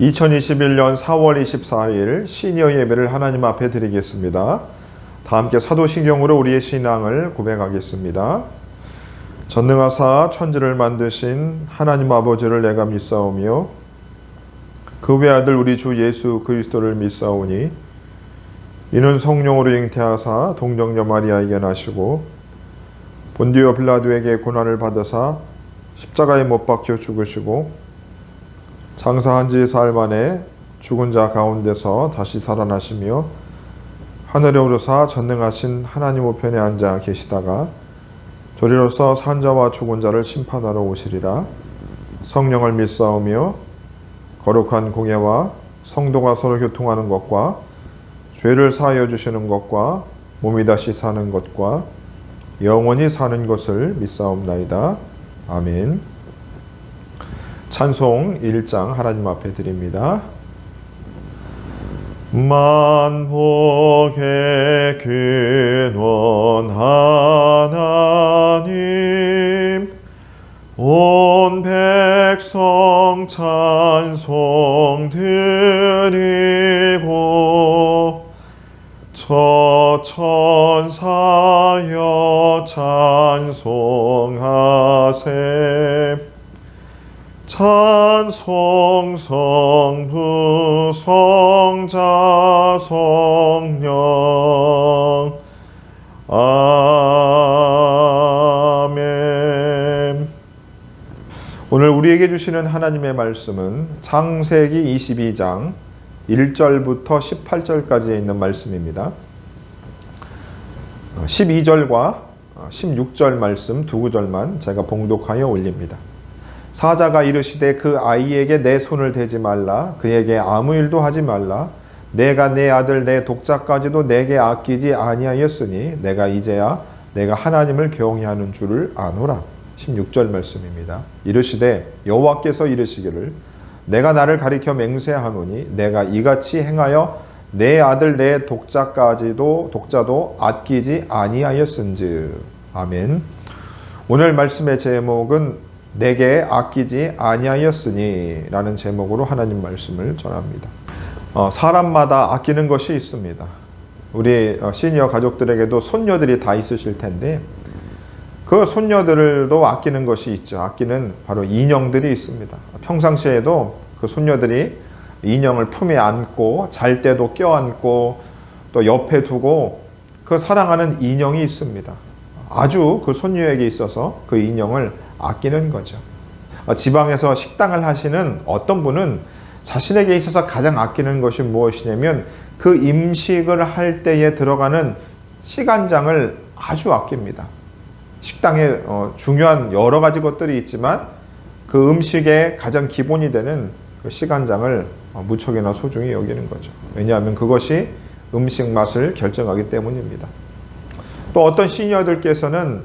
2021년 4월 24일 시니어 예배를 하나님 앞에 드리겠습니다. 다 함께 사도신경으로 우리의 신앙을 고백하겠습니다. 전능하사 천지를 만드신 하나님 아버지를 내가 믿사오며 그 외아들 우리 주 예수 그리스도를 믿사오니 이는 성령으로 잉태하사 동정녀 마리아에게 나시고 본디오 빌라도에게 고난을 받으사 십자가에 못 박혀 죽으시고 장사한 지 사흘 만에 죽은 자 가운데서 다시 살아나시며 하늘에 오르사 전능하신 하나님 우편에 앉아 계시다가 저리로서 산자와 죽은 자를 심판하러 오시리라. 성령을 믿사오며 거룩한 공예와 성도가 서로 교통하는 것과 죄를 사하여 주시는 것과 몸이 다시 사는 것과 영원히 사는 것을 믿사옵나이다. 아멘. 찬송 1장 하나님 앞에 드립니다. 만복의 근원 하나님 온 백성 찬송 드리고 저 천사여 찬송하세 찬송 성부 성자 성령 아멘. 오늘 우리에게 주시는 하나님의 말씀은 창세기 22장 1절부터 18절까지에 있는 말씀입니다. 12절과 16절 말씀 두 구절만 제가 봉독하여 올립니다. 사자가 이르시되 그 아이에게 내 손을 대지 말라. 그에게 아무 일도 하지 말라. 내가 내 아들 내 독자까지도 내게 아끼지 아니하였으니 내가 이제야 내가 하나님을 경외하는 줄을 아노라. 16절 말씀입니다. 이르시되 여호와께서 이르시기를 내가 나를 가리켜 맹세하노니 내가 이같이 행하여 내 아들 내 독자도 아끼지 아니하였은즉. 아멘. 오늘 말씀의 제목은 내게 아끼지 아니하였으니 라는 제목으로 하나님 말씀을 전합니다. 사람마다 아끼는 것이 있습니다. 우리 시니어 가족들에게도 손녀들이 다 있으실 텐데 그 손녀들도 아끼는 것이 있죠. 아끼는 바로 인형들이 있습니다. 평상시에도 그 손녀들이 인형을 품에 안고 잘 때도 껴안고 또 옆에 두고 그 사랑하는 인형이 있습니다. 아주 그 손녀에게 있어서 그 인형을 아끼는 거죠. 지방에서 식당을 하시는 어떤 분은 자신에게 있어서 가장 아끼는 것이 무엇이냐면 그 음식을 할 때에 들어가는 시간장을 아주 아낍니다. 식당에 중요한 여러 가지 것들이 있지만 그 음식의 가장 기본이 되는 그 시간장을 무척이나 소중히 여기는 거죠. 왜냐하면 그것이 음식 맛을 결정하기 때문입니다. 또 어떤 시니어들께서는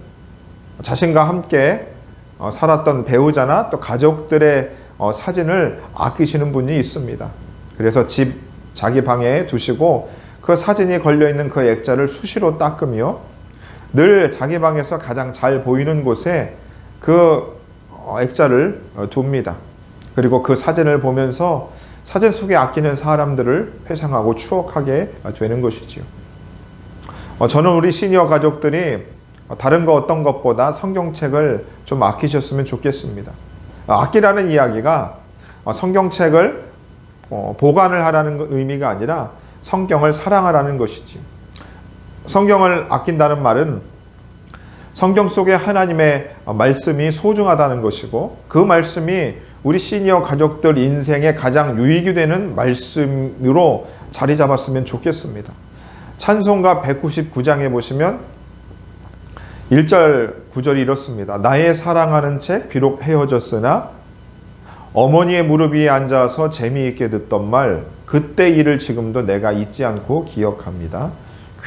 자신과 함께 살았던 배우자나 또 가족들의 사진을 아끼시는 분이 있습니다. 그래서 자기 방에 두시고 그 사진이 걸려있는 그 액자를 수시로 닦으며 늘 자기 방에서 가장 잘 보이는 곳에 그 액자를 둡니다. 그리고 그 사진을 보면서 사진 속에 아끼는 사람들을 회상하고 추억하게 되는 것이지요. 저는 우리 시니어 가족들이 다른 거 어떤 것보다 성경책을 좀 아끼셨으면 좋겠습니다. 아끼라는 이야기가 성경책을 보관을 하라는 의미가 아니라 성경을 사랑하라는 것이지. 성경을 아낀다는 말은 성경 속에 하나님의 말씀이 소중하다는 것이고 그 말씀이 우리 시니어 가족들 인생에 가장 유익이 되는 말씀으로 자리 잡았으면 좋겠습니다. 찬송가 199장에 보시면 1절 9절이 이렇습니다. 나의 사랑하는 채 비록 헤어졌으나 어머니의 무릎 위에 앉아서 재미있게 듣던 말 그때 일을 지금도 내가 잊지 않고 기억합니다.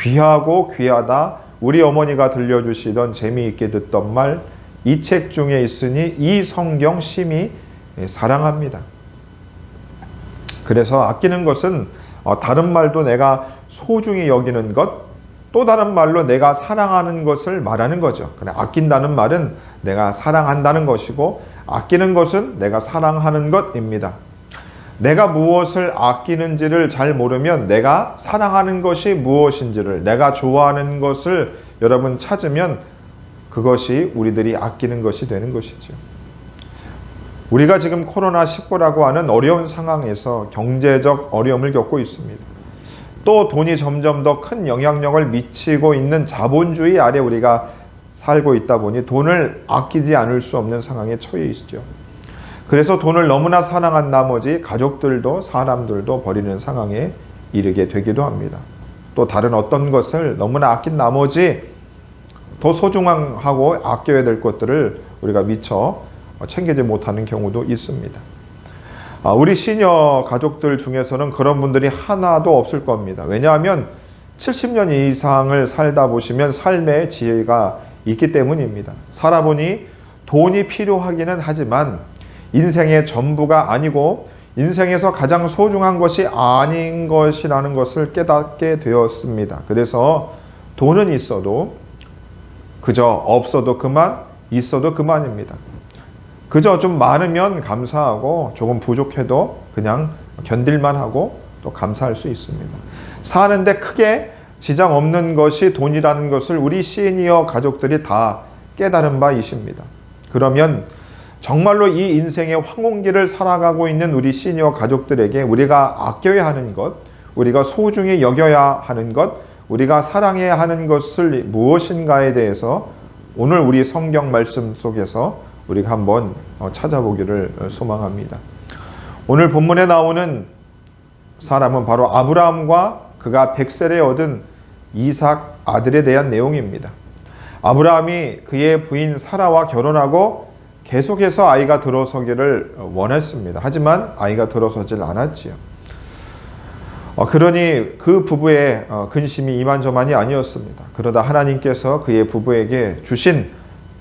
귀하고 귀하다 우리 어머니가 들려주시던 재미있게 듣던 말 이 책 중에 있으니 이 성경 심히 사랑합니다. 그래서 아끼는 것은 다른 말도 내가 소중히 여기는 것, 또 다른 말로 내가 사랑하는 것을 말하는 거죠. 아낀다는 말은 내가 사랑한다는 것이고 아끼는 것은 내가 사랑하는 것입니다. 내가 무엇을 아끼는지를 잘 모르면 내가 사랑하는 것이 무엇인지를, 내가 좋아하는 것을 여러분 찾으면 그것이 우리들이 아끼는 것이 되는 것이죠. 우리가 지금 코로나19라고 하는 어려운 상황에서 경제적 어려움을 겪고 있습니다. 또 돈이 점점 더 큰 영향력을 미치고 있는 자본주의 아래 우리가 살고 있다 보니 돈을 아끼지 않을 수 없는 상황에 처해 있죠. 그래서 돈을 너무나 사랑한 나머지 가족들도 사람들도 버리는 상황에 이르게 되기도 합니다. 또 다른 어떤 것을 너무나 아낀 나머지 더 소중하고 아껴야 될 것들을 우리가 미처 챙기지 못하는 경우도 있습니다. 우리 시니어 가족들 중에서는 그런 분들이 하나도 없을 겁니다. 왜냐하면 70년 이상을 살다 보시면 삶의 지혜가 있기 때문입니다. 살아보니 돈이 필요하기는 하지만 인생의 전부가 아니고 인생에서 가장 소중한 것이 아닌 것이라는 것을 깨닫게 되었습니다. 그래서 돈은 있어도 그저 없어도 그만, 있어도 그만입니다. 그저 좀 많으면 감사하고 조금 부족해도 그냥 견딜만 하고 또 감사할 수 있습니다. 사는데 크게 지장 없는 것이 돈이라는 것을 우리 시니어 가족들이 다 깨달은 바이십니다. 그러면 정말로 이 인생의 황혼기를 살아가고 있는 우리 시니어 가족들에게 우리가 아껴야 하는 것, 우리가 소중히 여겨야 하는 것, 우리가 사랑해야 하는 것을 무엇인가에 대해서 오늘 우리 성경 말씀 속에서 우리가 한번 찾아보기를 소망합니다. 오늘 본문에 나오는 사람은 바로 아브라함과 그가 백세를 얻은 이삭 아들에 대한 내용입니다. 아브라함이 그의 부인 사라와 결혼하고 계속해서 아이가 들어서기를 원했습니다. 하지만 아이가 들어서질 않았지요. 그러니 그 부부의 근심이 이만저만이 아니었습니다. 그러다 하나님께서 그의 부부에게 주신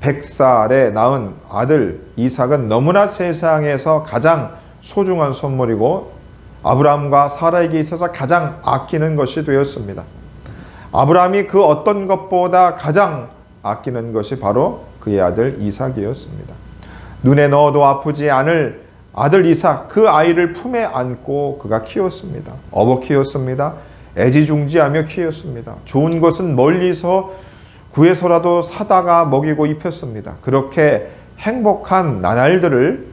100살에 낳은 아들 이삭은 너무나 세상에서 가장 소중한 선물이고 아브라함과 사라에게 있어서 가장 아끼는 것이 되었습니다. 아브라함이 그 어떤 것보다 가장 아끼는 것이 바로 그의 아들 이삭이었습니다. 눈에 넣어도 아프지 않을 아들 이삭, 그 아이를 품에 안고 그가 키웠습니다. 업어 키웠습니다. 애지중지하며 키웠습니다. 좋은 것은 멀리서 구해서라도 사다가 먹이고 입혔습니다. 그렇게 행복한 나날들을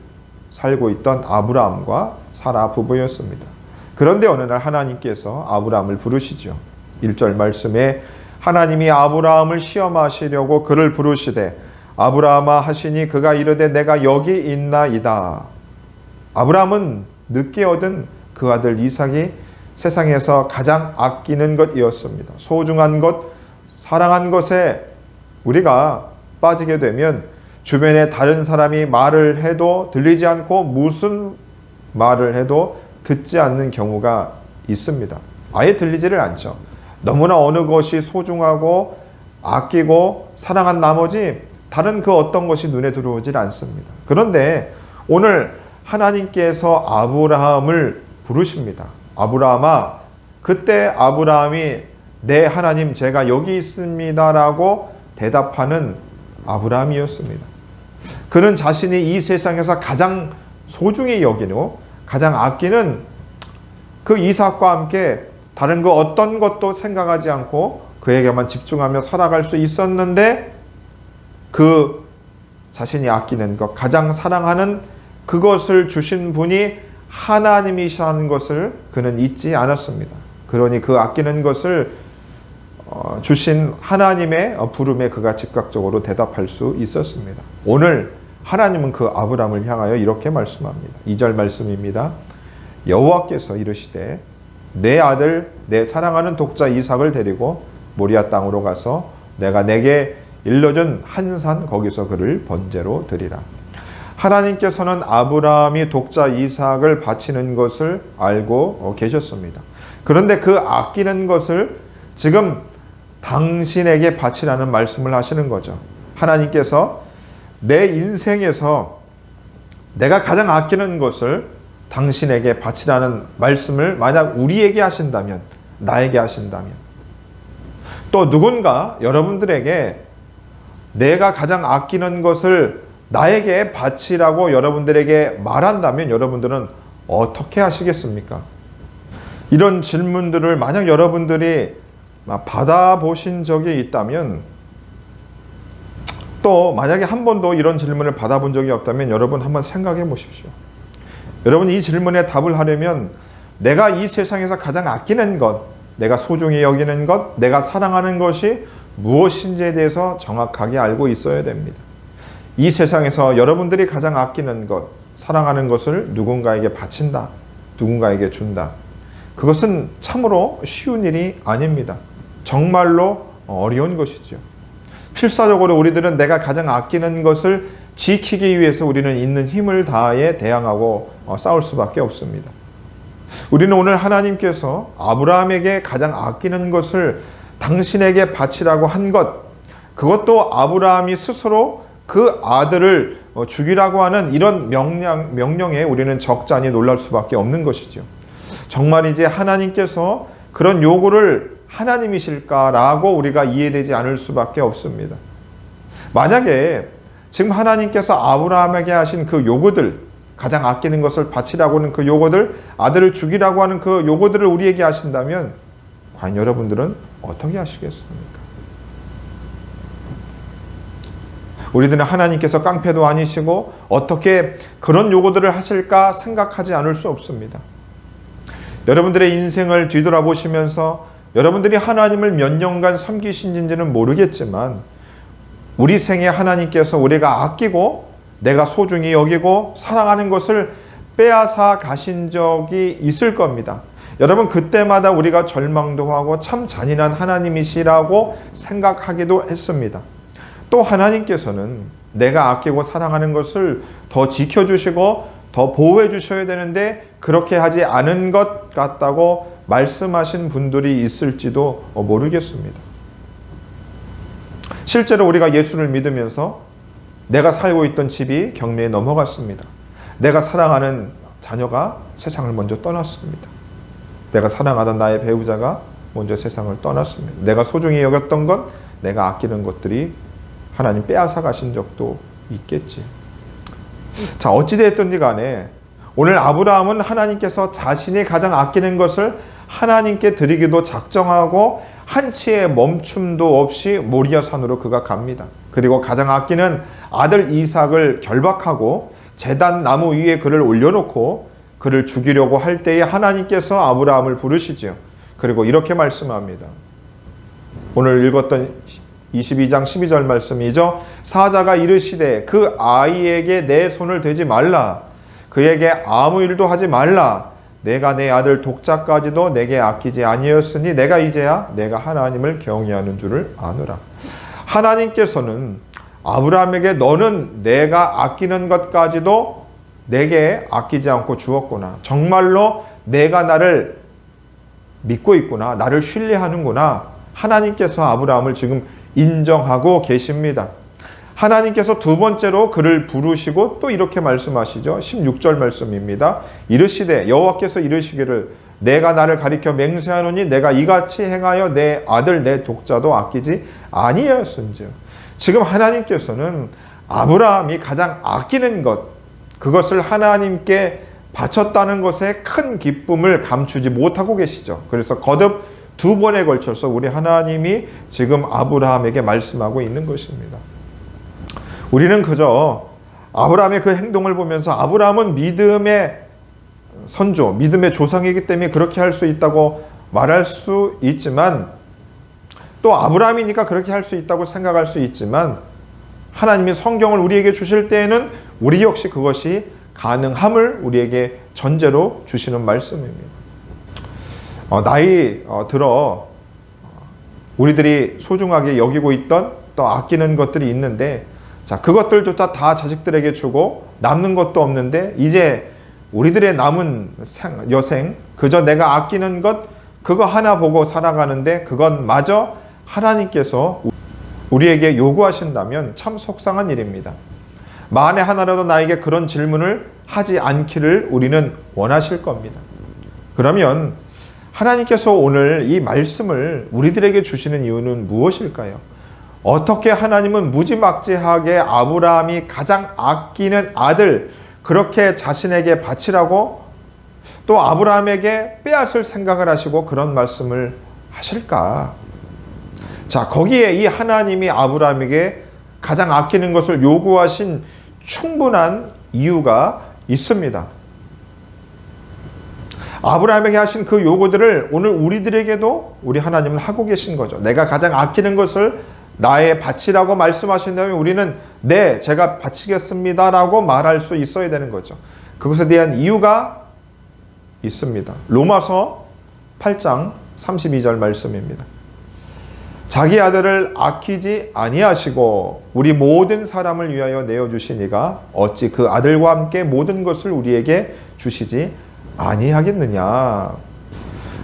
살고 있던 아브라함과 사라 부부였습니다. 그런데 어느 날 하나님께서 아브라함을 부르시죠. 1절 말씀에 하나님이 아브라함을 시험하시려고 그를 부르시되 아브라함아 하시니 그가 이르되 내가 여기 있나이다. 아브라함은 늦게 얻은 그 아들 이삭이 세상에서 가장 아끼는 것이었습니다. 소중한 것, 사랑한 것에 우리가 빠지게 되면 주변에 다른 사람이 말을 해도 들리지 않고 무슨 말을 해도 듣지 않는 경우가 있습니다. 아예 들리지를 않죠. 너무나 어느 것이 소중하고 아끼고 사랑한 나머지 다른 그 어떤 것이 눈에 들어오질 않습니다. 그런데 오늘 하나님께서 아브라함을 부르십니다. 아브라함아, 그때 아브라함이 네 하나님 제가 여기 있습니다 라고 대답하는 아브라함이었습니다. 그는 자신이 이 세상에서 가장 소중히 여기고 가장 아끼는 그 이삭과 함께 다른 그 어떤 것도 생각하지 않고 그에게만 집중하며 살아갈 수 있었는데 그 자신이 아끼는 것, 가장 사랑하는 그것을 주신 분이 하나님이시라는 것을 그는 잊지 않았습니다. 그러니 그 아끼는 것을 주신 하나님의 부름에 그가 즉각적으로 대답할 수 있었습니다. 오늘 하나님은 그 아브라함을 향하여 이렇게 말씀합니다. 2절 말씀입니다. 여호와께서 이르시되 내 아들 내 사랑하는 독자 이삭을 데리고 모리아 땅으로 가서 내가 내게 일러준 한 산 거기서 그를 번제로 드리라. 하나님께서는 아브라함이 독자 이삭을 바치는 것을 알고 계셨습니다. 그런데 그 아끼는 것을 지금 당신에게 바치라는 말씀을 하시는 거죠. 하나님께서 내 인생에서 내가 가장 아끼는 것을 당신에게 바치라는 말씀을 만약 우리에게 하신다면, 나에게 하신다면, 또 누군가 여러분들에게 내가 가장 아끼는 것을 나에게 바치라고 여러분들에게 말한다면 여러분들은 어떻게 하시겠습니까? 이런 질문들을 만약 여러분들이 받아보신 적이 있다면, 또 만약에 한 번도 이런 질문을 받아본 적이 없다면 여러분 한번 생각해 보십시오. 여러분, 이 질문에 답을 하려면 내가 이 세상에서 가장 아끼는 것, 내가 소중히 여기는 것, 내가 사랑하는 것이 무엇인지에 대해서 정확하게 알고 있어야 됩니다. 이 세상에서 여러분들이 가장 아끼는 것, 사랑하는 것을 누군가에게 바친다, 누군가에게 준다. 그것은 참으로 쉬운 일이 아닙니다. 정말로 어려운 것이죠. 필사적으로 우리들은 내가 가장 아끼는 것을 지키기 위해서 우리는 있는 힘을 다해 대항하고 싸울 수밖에 없습니다. 우리는 오늘 하나님께서 아브라함에게 가장 아끼는 것을 당신에게 바치라고 한 것, 그것도 아브라함이 스스로 그 아들을 죽이라고 하는 이런 명령에 우리는 적잖이 놀랄 수밖에 없는 것이죠. 정말 이제 하나님께서 그런 요구를 하나님이실까라고 우리가 이해되지 않을 수밖에 없습니다. 만약에 지금 하나님께서 아브라함에게 하신 그 요구들, 가장 아끼는 것을 바치라고 하는 그 요구들, 아들을 죽이라고 하는 그 요구들을 우리에게 하신다면 과연 여러분들은 어떻게 하시겠습니까? 우리들은 하나님께서 깡패도 아니시고 어떻게 그런 요구들을 하실까 생각하지 않을 수 없습니다. 여러분들의 인생을 뒤돌아보시면서 여러분들이 하나님을 몇 년간 섬기신지는 모르겠지만 우리 생에 하나님께서 우리가 아끼고 내가 소중히 여기고 사랑하는 것을 빼앗아 가신 적이 있을 겁니다. 여러분, 그때마다 우리가 절망도 하고 참 잔인한 하나님이시라고 생각하기도 했습니다. 또 하나님께서는 내가 아끼고 사랑하는 것을 더 지켜주시고 더 보호해 주셔야 되는데 그렇게 하지 않은 것 같다고 말씀하신 분들이 있을지도 모르겠습니다. 실제로 우리가 예수를 믿으면서 내가 살고 있던 집이 경매에 넘어갔습니다. 내가 사랑하는 자녀가 세상을 먼저 떠났습니다. 내가 사랑하던 나의 배우자가 먼저 세상을 떠났습니다. 내가 소중히 여겼던 것, 내가 아끼는 것들이 하나님 빼앗아 가신 적도 있겠지. 자, 어찌되었든지 간에 오늘 아브라함은 하나님께서 자신이 가장 아끼는 것을 하나님께 드리기도 작정하고 한치의 멈춤도 없이 모리아 산으로 그가 갑니다. 그리고 가장 아끼는 아들 이삭을 결박하고 제단 나무 위에 그를 올려놓고 그를 죽이려고 할 때에 하나님께서 아브라함을 부르시죠. 그리고 이렇게 말씀합니다. 오늘 읽었던 22장 12절 말씀이죠. 사자가 이르시되 그 아이에게 내 손을 대지 말라. 그에게 아무 일도 하지 말라. 내가 내 아들 독자까지도 내게 아끼지 아니었으니 내가 이제야 내가 하나님을 경외하는 줄을 아노라. 하나님께서는 아브라함에게 너는 내가 아끼는 것까지도 내게 아끼지 않고 주었구나. 정말로 내가 나를 믿고 있구나. 나를 신뢰하는구나. 하나님께서 아브라함을 지금 인정하고 계십니다. 하나님께서 두 번째로 그를 부르시고 또 이렇게 말씀하시죠. 16절 말씀입니다. 이르시되 여호와께서 이르시기를 내가 나를 가리켜 맹세하노니 내가 이같이 행하여 내 아들 내 독자도 아끼지 아니하였은즉. 지금 하나님께서는 아브라함이 가장 아끼는 것, 그것을 하나님께 바쳤다는 것에 큰 기쁨을 감추지 못하고 계시죠. 그래서 거듭 두 번에 걸쳐서 우리 하나님이 지금 아브라함에게 말씀하고 있는 것입니다. 우리는 그저 아브라함의 그 행동을 보면서 아브라함은 믿음의 선조, 믿음의 조상이기 때문에 그렇게 할 수 있다고 말할 수 있지만, 또 아브라함이니까 그렇게 할 수 있다고 생각할 수 있지만, 하나님이 성경을 우리에게 주실 때에는 우리 역시 그것이 가능함을 우리에게 전제로 주시는 말씀입니다. 나이 들어 우리들이 소중하게 여기고 있던 또 아끼는 것들이 있는데, 자, 그것들조차 다 자식들에게 주고 남는 것도 없는데 이제 우리들의 남은 여생 그저 내가 아끼는 것 그거 하나 보고 살아가는데 그것마저 하나님께서 우리에게 요구하신다면 참 속상한 일입니다. 만에 하나라도 나에게 그런 질문을 하지 않기를 우리는 원하실 겁니다. 그러면 하나님께서 오늘 이 말씀을 우리들에게 주시는 이유는 무엇일까요? 어떻게 하나님은 무지막지하게 아브라함이 가장 아끼는 아들 그렇게 자신에게 바치라고 또 아브라함에게 빼앗을 생각을 하시고 그런 말씀을 하실까? 자, 거기에 이 하나님이 아브라함에게 가장 아끼는 것을 요구하신 충분한 이유가 있습니다. 아브라함에게 하신 그 요구들을 오늘 우리들에게도 우리 하나님은 하고 계신 거죠. 내가 가장 아끼는 것을 나의 바치라고 말씀하신다면 우리는 네, 제가 바치겠습니다 라고 말할 수 있어야 되는 거죠. 그것에 대한 이유가 있습니다. 로마서 8장 32절 말씀입니다. 자기 아들을 아끼지 아니하시고 우리 모든 사람을 위하여 내어주시니가 어찌 그 아들과 함께 모든 것을 우리에게 주시지 아니하겠느냐.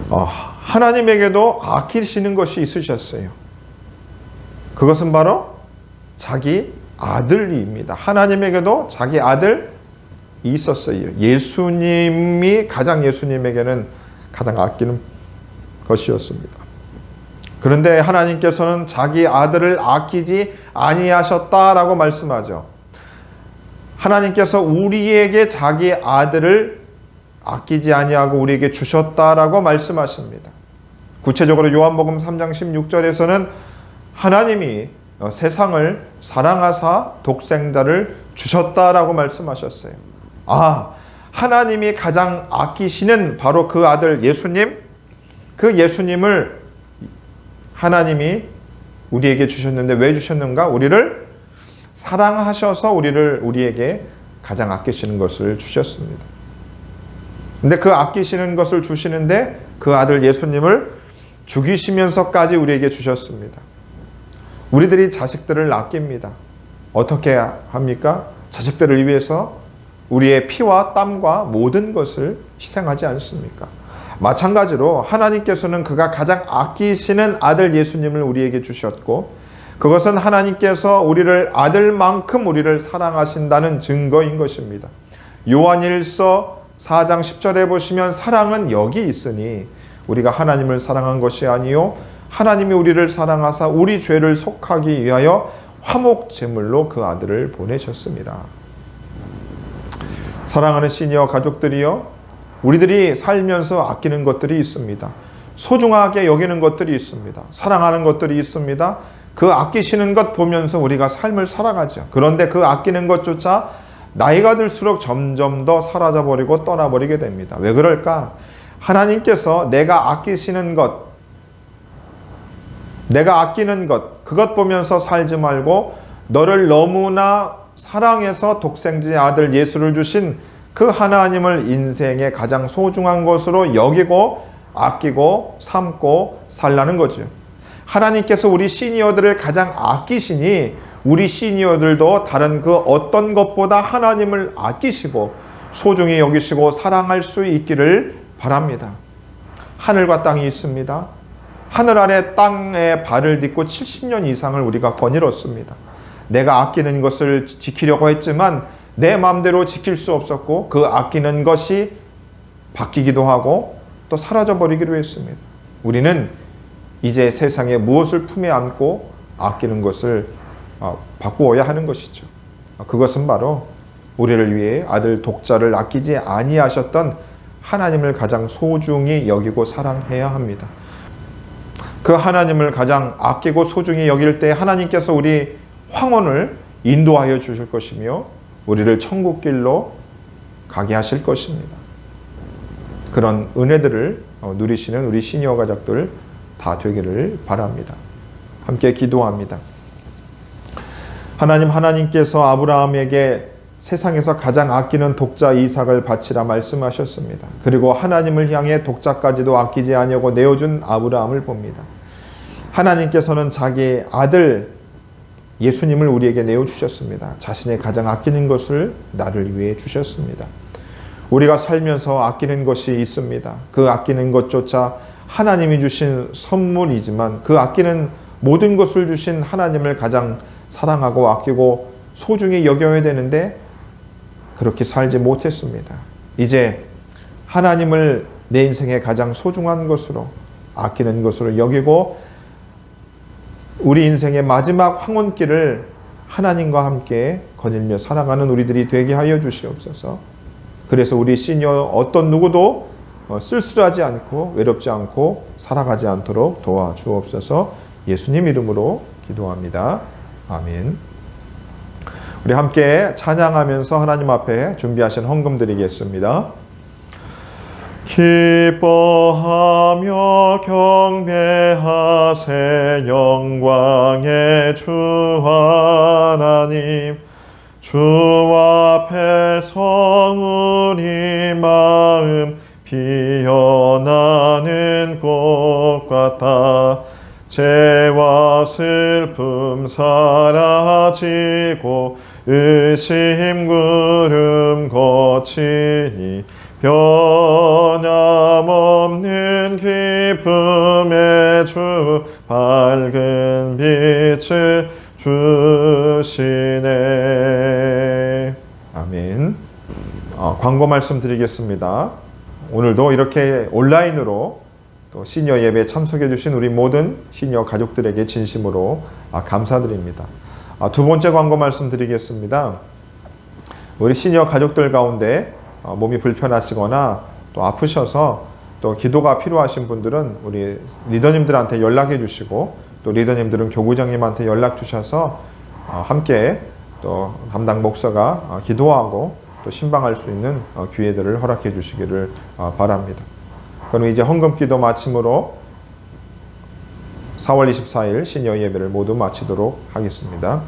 하나님에게도 아끼시는 것이 있으셨어요. 그것은 바로 자기 아들입니다. 하나님에게도 자기 아들이 있었어요. 예수님이 예수님에게는 가장 아끼는 것이었습니다. 그런데 하나님께서는 자기 아들을 아끼지 아니하셨다라고 말씀하죠. 하나님께서 우리에게 자기 아들을 아끼지 아니하고 우리에게 주셨다라고 말씀하십니다. 구체적으로 요한복음 3장 16절에서는 하나님이 세상을 사랑하사 독생자를 주셨다라고 말씀하셨어요. 하나님이 가장 아끼시는 바로 그 아들 예수님, 그 예수님을 하나님이 우리에게 주셨는데 왜 주셨는가? 우리를 사랑하셔서 우리에게 가장 아끼시는 것을 주셨습니다. 근데 그 아끼시는 것을 주시는데 그 아들 예수님을 죽이시면서까지 우리에게 주셨습니다. 우리들이 자식들을 아낍니다. 어떻게 합니까? 자식들을 위해서 우리의 피와 땀과 모든 것을 희생하지 않습니까? 마찬가지로 하나님께서는 그가 가장 아끼시는 아들 예수님을 우리에게 주셨고 그것은 하나님께서 우리를 아들만큼 우리를 사랑하신다는 증거인 것입니다. 요한일서 4장 10절에 보시면 사랑은 여기 있으니 우리가 하나님을 사랑한 것이 아니요 하나님이 우리를 사랑하사 우리 죄를 속하기 위하여 화목 제물로 그 아들을 보내셨습니다. 사랑하는 시니어 가족들이요, 우리들이 살면서 아끼는 것들이 있습니다. 소중하게 여기는 것들이 있습니다. 사랑하는 것들이 있습니다. 그 아끼시는 것 보면서 우리가 삶을 살아가죠. 그런데 그 아끼는 것조차 나이가 들수록 점점 더 사라져버리고 떠나버리게 됩니다. 왜 그럴까? 하나님께서 내가 아끼시는 것, 내가 아끼는 것, 그것 보면서 살지 말고 너를 너무나 사랑해서 독생자의 아들 예수를 주신 그 하나님을 인생의 가장 소중한 것으로 여기고 아끼고 삶고 살라는 거죠. 하나님께서 우리 시니어들을 가장 아끼시니 우리 시니어들도 다른 그 어떤 것보다 하나님을 아끼시고 소중히 여기시고 사랑할 수 있기를 바랍니다. 하늘과 땅이 있습니다. 하늘 아래 땅에 발을 딛고 70년 이상을 우리가 거닐었습니다. 내가 아끼는 것을 지키려고 했지만 내 마음대로 지킬 수 없었고 그 아끼는 것이 바뀌기도 하고 또 사라져버리기도 했습니다. 우리는 이제 세상에 무엇을 품에 안고 아끼는 것을 바꾸어야 하는 것이죠. 그것은 바로 우리를 위해 아들 독자를 아끼지 아니하셨던 하나님을 가장 소중히 여기고 사랑해야 합니다. 그 하나님을 가장 아끼고 소중히 여길 때 하나님께서 우리 황혼을 인도하여 주실 것이며 우리를 천국길로 가게 하실 것입니다. 그런 은혜들을 누리시는 우리 시니어 가족들 다 되기를 바랍니다. 함께 기도합니다. 하나님께서 아브라함에게 세상에서 가장 아끼는 독자 이삭을 바치라 말씀하셨습니다. 그리고 하나님을 향해 독자까지도 아끼지 아니하고 내어준 아브라함을 봅니다. 하나님께서는 자기 아들 예수님을 우리에게 내어주셨습니다. 자신의 가장 아끼는 것을 나를 위해 주셨습니다. 우리가 살면서 아끼는 것이 있습니다. 그 아끼는 것조차 하나님이 주신 선물이지만 그 아끼는 모든 것을 주신 하나님을 가장 사랑하고 아끼고 소중히 여겨야 되는데 그렇게 살지 못했습니다. 이제 하나님을 내 인생의 가장 소중한 것으로 아끼는 것으로 여기고 우리 인생의 마지막 황혼길을 하나님과 함께 거닐며 살아가는 우리들이 되게 하여 주시옵소서. 그래서 우리 시니어 어떤 누구도 쓸쓸하지 않고 외롭지 않고 살아가지 않도록 도와주옵소서. 예수님 이름으로 기도합니다. 아멘. 우리 함께 찬양하면서 하나님 앞에 준비하신 헌금 드리겠습니다. 기뻐하며 경배하세 영광의 주 하나님, 주 앞에서 우리 마음 피어나는 꽃 같아 죄와 슬픔 사라지고 의심 구름 거치니 변함없는 기쁨의 주 밝은 빛을 주시네. 아멘. 광고 말씀 드리겠습니다. 오늘도 이렇게 온라인으로 또 시니어 예배에 참석해 주신 우리 모든 시니어 가족들에게 진심으로 감사드립니다. 두 번째 광고 말씀 드리겠습니다. 우리 시니어 가족들 가운데 몸이 불편하시거나 또 아프셔서 또 기도가 필요하신 분들은 우리 리더님들한테 연락해 주시고, 또 리더님들은 교구장님한테 연락 주셔서 함께 또 담당 목사가 기도하고 또 신방할 수 있는 기회들을 허락해 주시기를 바랍니다. 그럼 이제 헌금 기도 마침으로 4월 24일 시니어 예배를 모두 마치도록 하겠습니다.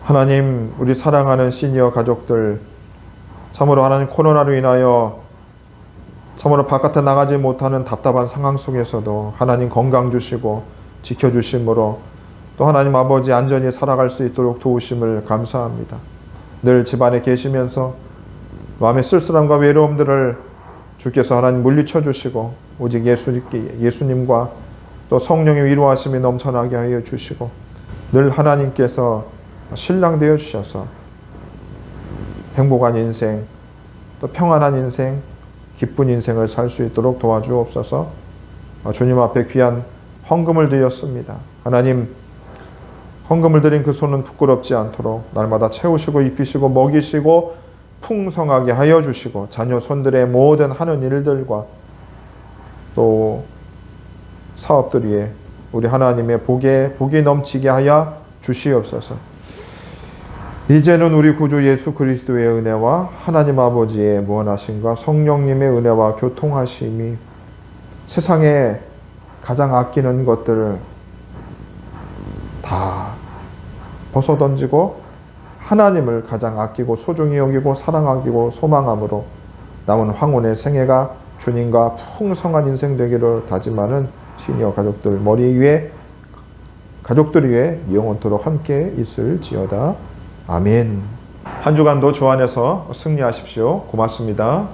하나님, 우리 사랑하는 시니어 가족들, 참으로 하나님 코로나로 인하여 참으로 바깥에 나가지 못하는 답답한 상황 속에서도 하나님 건강 주시고 지켜주심으로 또 하나님 아버지 안전히 살아갈 수 있도록 도우심을 감사합니다. 늘 집안에 계시면서 마음의 쓸쓸함과 외로움들을 주께서 하나님 물리쳐 주시고 오직 예수님과 또 성령의 위로하심이 넘쳐나게 하여 주시고 늘 하나님께서 신랑 되어 주셔서 행복한 인생, 또 평안한 인생, 기쁜 인생을 살 수 있도록 도와주옵소서. 주님 앞에 귀한 헌금을 드렸습니다. 하나님, 헌금을 드린 그 손은 부끄럽지 않도록 날마다 채우시고 입히시고 먹이시고 풍성하게 하여 주시고 자녀 손들의 모든 하는 일들과 또 사업들 위에 우리 하나님의 복이 넘치게 하여 주시옵소서. 이제는 우리 구주 예수 그리스도의 은혜와 하나님 아버지의 무한하심과 성령님의 은혜와 교통하심이 세상에 가장 아끼는 것들을 다 벗어던지고 하나님을 가장 아끼고 소중히 여기고 사랑하기고 소망함으로 남은 황혼의 생애가 주님과 풍성한 인생 되기를 다짐하는 시니어 가족들 가족들 위해 영원토록 함께 있을지어다. 아멘. 한 주간도 주 안에서 승리하십시오. 고맙습니다.